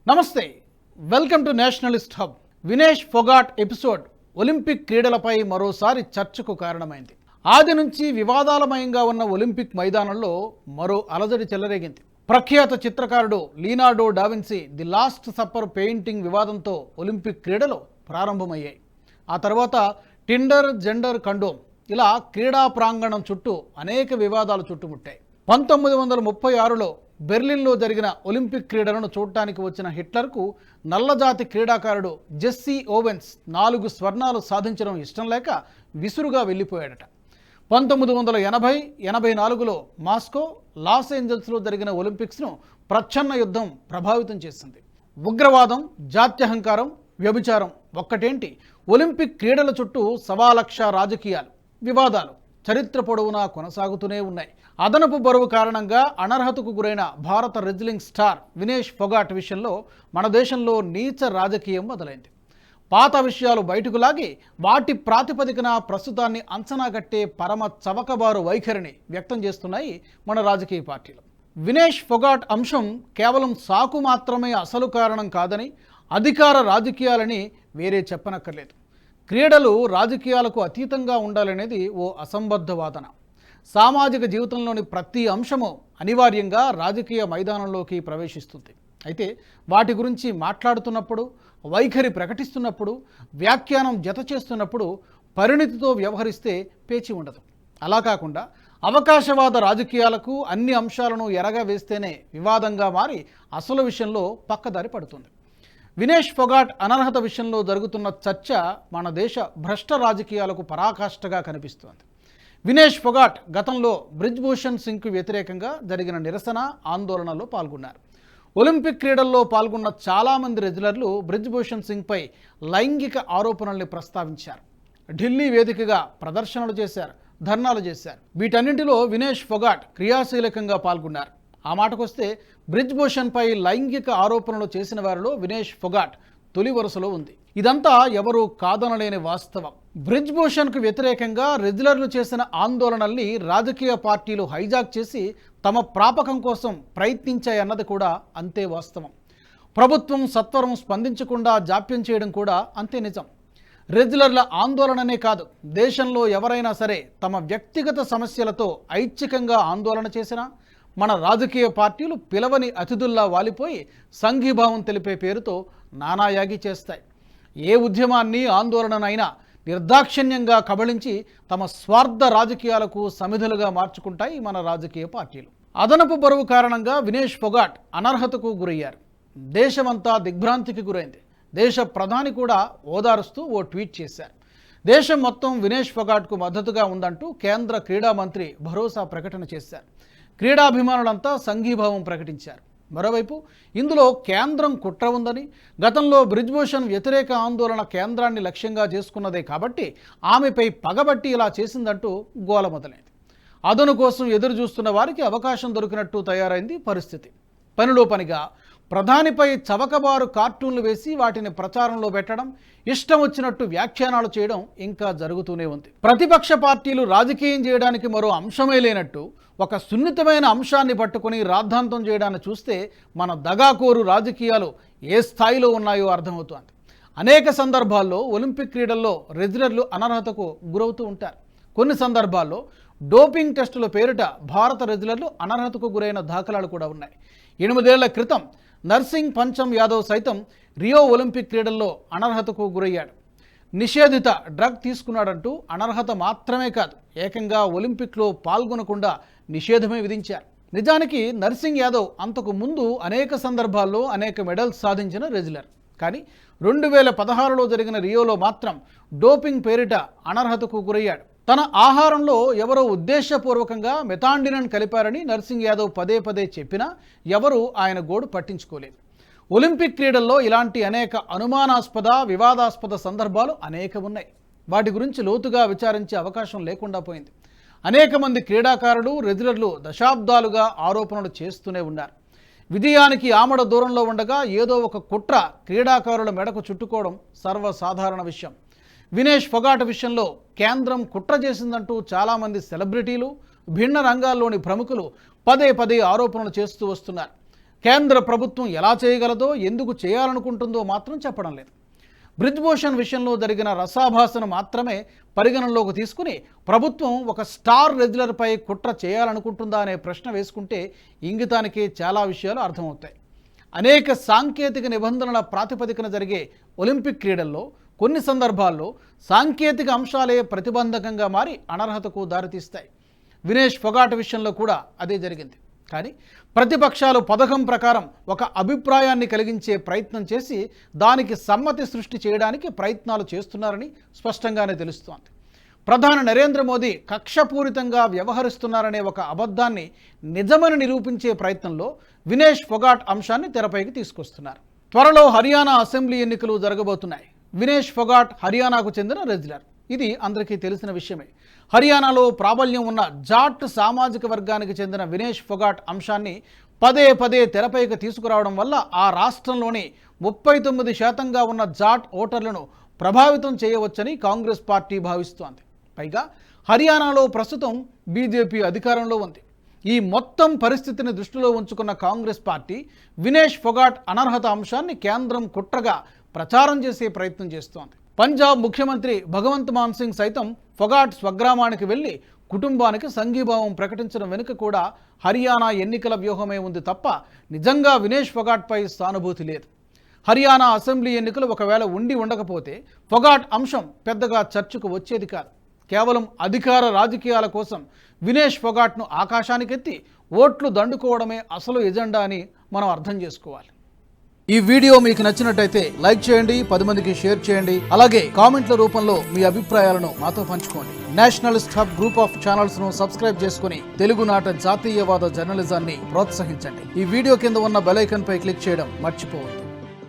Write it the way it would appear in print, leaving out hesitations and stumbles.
నమస్తే, welcome to nationalist hub. Vinesh Phogat episode Olympic క్రీడలపై మరోసారి చర్చకు కారణమైంది. ఆది నుంచి వివాదాలమయంగా ఉన్న ఒలింపిక్ మైదానంలో మరో అలజడి చెలరేగింది. ప్రఖ్యాత చిత్రకారుడు Leonardo da Vinci The Last Supper painting వివాదంతో ఒలింపిక్ క్రీడలు ప్రారంభమయ్యాయి. ఆ తర్వాత టిండర్, జెండర్ కండోమ్ ఇలా క్రీడా ప్రాంగణం చుట్టూ అనేక వివాదాలు చుట్టుముట్టాయి. 1936లో బెర్లిన్లో జరిగిన ఒలింపిక్ క్రీడలను చూడటానికి వచ్చిన హిట్లర్కు నల్లజాతి క్రీడాకారుడు జెస్సీ ఓవెన్స్ 4 స్వర్ణాలు సాధించడం ఇష్టం లేక విసురుగా వెళ్ళిపోయాడట. 1980-84లో మాస్కో, లాస్ ఏంజల్స్లో జరిగిన ఒలింపిక్స్ను ప్రచ్ఛన్న యుద్ధం ప్రభావితం చేసింది. ఉగ్రవాదం, జాత్యహంకారం, వ్యభిచారం ఒక్కటేంటి, ఒలింపిక్ క్రీడల చుట్టూ 1,00,000 రాజకీయాలు, వివాదాలు చరిత్ర పొడవునా కొనసాగుతూనే ఉన్నాయి. అదనపు బరువు కారణంగా అనర్హతకు గురైన భారత రెజ్లింగ్ స్టార్ వినేష్ ఫొగాట్ విషయంలో మన దేశంలో నీచ రాజకీయం మొదలైంది. పాత విషయాలు బయటకు లాగి వాటి ప్రాతిపదికన ప్రస్తుతాన్ని అంచనా కట్టే పరమ చవకబారు వైఖరిని వ్యక్తం చేస్తున్నాయి మన రాజకీయ పార్టీలు. వినేష్ ఫొగాట్ అంశం కేవలం సాకు మాత్రమే అసలు కారణం కాదని, అధికార రాజకీయాలని వేరే చెప్పనక్కర్లేదు. క్రీడలు రాజకీయాలకు అతీతంగా ఉండాలనేది ఓ అసంబద్ధ వాదన. సామాజిక జీవితంలోని ప్రతి అంశము అనివార్యంగా రాజకీయ మైదానంలోకి ప్రవేశిస్తుంది. అయితే వాటి గురించి మాట్లాడుతున్నప్పుడు, వైఖరి ప్రకటిస్తున్నప్పుడు, వ్యాఖ్యానం జత చేస్తున్నప్పుడు పరిణితితో వ్యవహరిస్తే పేచి ఉండదు. అలా కాకుండా అవకాశవాద రాజకీయాలకు అన్ని అంశాలను ఎరగా వేస్తేనే వివాదంగా మారి అసలు విషయంలో పక్కదారి పడుతుంది. వినేష్ ఫొగాట్ అనర్హత విషయంలో జరుగుతున్న చర్చ మన దేశ భ్రష్ట రాజకీయాలకు పరాకాష్ఠగా కనిపిస్తోంది. వినేష్ ఫొగాట్ గతంలో బ్రిజ్భూషణ్ సింగ్కు వ్యతిరేకంగా జరిగిన నిరసన ఆందోళనలో పాల్గొన్నారు. ఒలింపిక్ క్రీడల్లో పాల్గొన్న చాలామంది రెజ్లర్లు బ్రిజ్భూషణ్ సింగ్పై లైంగిక ఆరోపణల్ని ప్రస్తావించారు. ఢిల్లీ వేదికగా ప్రదర్శనలు చేశారు, ధర్నాలు చేశారు. వీటన్నింటిలో వినేష్ ఫొగాట్ క్రియాశీలకంగా పాల్గొన్నారు. ఆ మాటకొస్తే బ్రిజ్భూషణ్పై లైంగిక ఆరోపణలు చేసిన వారిలో వినేష్ ఫొగాట్ తొలి వరుసలో ఉంది. ఇదంతా ఎవరూ కాదనలేని వాస్తవం. బ్రిజ్భూషణ్కు వ్యతిరేకంగా రెజ్లర్లు చేసిన ఆందోళనల్ని రాజకీయ పార్టీలు హైజాక్ చేసి తమ ప్రాపకం కోసం ప్రయత్నించాయన్నది కూడా అంతే వాస్తవం. ప్రభుత్వం సత్వరం స్పందించకుండా జాప్యం చేయడం కూడా అంతే నిజం. రెజ్లర్ల ఆందోళననే కాదు, దేశంలో ఎవరైనా సరే తమ వ్యక్తిగత సమస్యలతో ఐచ్ఛికంగా ఆందోళన చేసినా మన రాజకీయ పార్టీలు పిలవని అతిథుల్లా వాలిపోయి సంఘీభావం తెలిపే పేరుతో నానాయాగి చేస్తాయి. ఏ ఉద్యమాన్ని, ఆందోళననైనా నిర్దాక్షిణ్యంగా కబళించి తమ స్వార్థ రాజకీయాలకు సమిధులుగా మార్చుకుంటాయి మన రాజకీయ పార్టీలు. అదనపు బరువు కారణంగా వినేష్ ఫొగాట్ అనర్హతకు గురయ్యారు. దేశమంతా దిగ్భ్రాంతికి గురైంది. దేశ ప్రధాని కూడా ఓదారుస్తూ ఓ ట్వీట్ చేశారు. దేశం మొత్తం వినేష్ ఫొగాట్కు మద్దతుగా ఉందంటూ కేంద్ర క్రీడా మంత్రి భరోసా ప్రకటన చేశారు. క్రీడాభిమానులంతా సంఘీభావం ప్రకటించారు. మరోవైపు ఇందులో కేంద్రం కుట్ర ఉందని, గతంలో బ్రిజ్భూషణ్ వ్యతిరేక ఆందోళన కేంద్రాన్ని లక్ష్యంగా చేసుకున్నదే కాబట్టి ఆమెపై పగబట్టి ఇలా చేసిందంటూ గోల మొదలైంది. అదను కోసం ఎదురు చూస్తున్న వారికి అవకాశం దొరికినట్టు తయారైంది పరిస్థితి. పనిలో పనిగా ప్రధానిపై చవకబారు కార్టూన్లు వేసి వాటిని ప్రచారంలో పెట్టడం, ఇష్టం వచ్చినట్టు వ్యాఖ్యానాలు చేయడం ఇంకా జరుగుతూనే ఉంది. ప్రతిపక్ష పార్టీలు రాజకీయం చేయడానికి మరో అంశమే లేనట్టు ఒక సున్నితమైన అంశాన్ని పట్టుకుని రాద్ధాంతం చేయడాన్ని చూస్తే మన దగాకోరు రాజకీయాలు ఏ స్థాయిలో ఉన్నాయో అర్థమవుతోంది. అనేక సందర్భాల్లో ఒలింపిక్ క్రీడల్లో రెజ్లర్లు అనర్హతకు గురవుతూ ఉంటారు. కొన్ని సందర్భాల్లో డోపింగ్ టెస్టుల పేరిట భారత రెజ్లర్లు అనర్హతకు గురైన దాఖలాలు కూడా ఉన్నాయి. 8 ఏళ్ల క్రితం నర్సింగ్ పంచమ్ యాదవ్ సైతం రియో ఒలింపిక్ క్రీడల్లో అనర్హతకు గురయ్యాడు. నిషేధిత డ్రగ్ తీసుకున్నాడంటూ అనర్హత మాత్రమే కాదు, ఏకంగా ఒలింపిక్లో పాల్గొనకుండా నిషేధమే విధించారు. నిజానికి నర్సింగ్ యాదవ్ అంతకు ముందు అనేక సందర్భాల్లో అనేక మెడల్స్ సాధించిన రెజ్లర్. కానీ 2016లో జరిగిన రియోలో మాత్రం డోపింగ్ పేరిట అనర్హతకు గురయ్యాడు. తన ఆహారంలో ఎవరో ఉద్దేశపూర్వకంగా మెథాండినన్ కలిపారని నర్సింగ్ యాదవ్ పదే పదే చెప్పినా ఎవరూ ఆయన గోడు పట్టించుకోలేదు. ఒలింపిక్ క్రీడల్లో ఇలాంటి అనేక అనుమానాస్పద, వివాదాస్పద సందర్భాలు అనేకం ఉన్నాయి. వాటి గురించి లోతుగా విచారించే అవకాశం లేకుండా పోయింది. అనేక మంది క్రీడాకారులు, రెజ్లర్లు దశాబ్దాలుగా ఆరోపణలు చేస్తూనే ఉన్నారు. విజయానికి ఆమడ దూరంలో ఉండగా ఏదో ఒక కుట్ర క్రీడాకారుల మెడకు చుట్టుకోవడం సర్వసాధారణ విషయం. వినేష్ ఫొగాట్ విషయంలో కేంద్రం కుట్ర చేసిందంటూ చాలామంది సెలబ్రిటీలు, భిన్న రంగాల్లోని ప్రముఖులు పదే పదే ఆరోపణలు చేస్తూ వస్తున్నారు. కేంద్ర ప్రభుత్వం ఎలా చేయగలదో, ఎందుకు చేయాలనుకుంటుందో మాత్రం చెప్పడం లేదు. బ్రిజ్భూషణ్ విషయంలో జరిగిన రసాభాసను మాత్రమే పరిగణనలోకి తీసుకుని ప్రభుత్వం ఒక స్టార్ రెజ్లర్పై కుట్ర చేయాలనుకుంటుందా అనే ప్రశ్న వేసుకుంటే ఇంగితానికి చాలా విషయాలు అర్థమవుతాయి. అనేక సాంకేతిక నిబంధనల ప్రాతిపదికన జరిగే ఒలింపిక్ క్రీడల్లో కొన్ని సందర్భాల్లో సాంకేతిక అంశాలే ప్రతిబంధకంగా మారి అనర్హతకు దారితీస్తాయి. వినేష్ ఫొగాట్ విషయంలో కూడా అదే జరిగింది. కానీ ప్రతిపక్షాలు పథకం ప్రకారం ఒక అభిప్రాయాన్ని కలిగించే ప్రయత్నం చేసి దానికి సమ్మతి సృష్టి చేయడానికి ప్రయత్నాలు చేస్తున్నారని స్పష్టంగానే తెలుస్తోంది. ప్రధాని నరేంద్ర మోదీ కక్షపూరితంగా వ్యవహరిస్తున్నారనే ఒక అబద్ధాన్ని నిజమని నిరూపించే ప్రయత్నంలో వినేష్ ఫొగాట్ అంశాన్ని తెరపైకి తీసుకొస్తున్నారు. త్వరలో హర్యానా అసెంబ్లీ ఎన్నికలు జరగబోతున్నాయి. వినేష్ ఫొగాట్ హర్యానాకు చెందిన రెజ్లర్. ఇది అందరికీ తెలిసిన విషయమే. హర్యానాలో ప్రాబల్యం ఉన్న జాట్ సామాజిక వర్గానికి చెందిన వినేష్ ఫొగాట్ అంశాన్ని పదే పదే తెరపైకి తీసుకురావడం వల్ల ఆ రాష్ట్రంలోని 39% ఉన్న జాట్ ఓటర్లను ప్రభావితం చేయవచ్చని కాంగ్రెస్ పార్టీ భావిస్తోంది. పైగా హర్యానాలో ప్రస్తుతం బీజేపీ అధికారంలో ఉంది. ఈ మొత్తం పరిస్థితిని దృష్టిలో ఉంచుకున్న కాంగ్రెస్ పార్టీ వినేష్ ఫొగాట్ అనర్హత అంశాన్ని కేంద్రం కుట్రగా ప్రచారం చేసే ప్రయత్నం చేస్తోంది. పంజాబ్ ముఖ్యమంత్రి భగవంత్ మాన్ సింగ్ సైతం ఫొగాట్ స్వగ్రామానికి వెళ్లి కుటుంబానికి సంఘీభావం ప్రకటించడం వెనుక కూడా హర్యానా ఎన్నికల వ్యూహమే ఉంది తప్ప నిజంగా వినేష్ ఫొగాట్పై సానుభూతి లేదు. హర్యానా అసెంబ్లీ ఎన్నికలు ఒకవేళ ఉండకపోతే ఫొగాట్ అంశం పెద్దగా చర్చకు వచ్చేది కాదు. కేవలం అధికార రాజకీయాల కోసం వినేష్ ఫొగాట్ను ఆకాశానికెత్తి ఓట్లు దండుకోవడమే అసలు ఎజెండా అని మనం అర్థం చేసుకోవాలి. ఈ వీడియో మీకు నచ్చినట్టయితే లైక్ చేయండి, 10 మందికి షేర్ చేయండి. అలాగే కామెంట్ల రూపంలో మీ అభిప్రాయాలను మాతో పంచుకోండి. Nationalist hub group of channels ను సబ్స్క్రైబ్ చేసుకుని తెలుగునాట జాతీయవాద జర్నలిజాన్ని ప్రోత్సహించండి. ఈ వీడియో కింద ఉన్న బెల్ ఐకాన్ పై క్లిక్ చేయడం మర్చిపోవద్దు.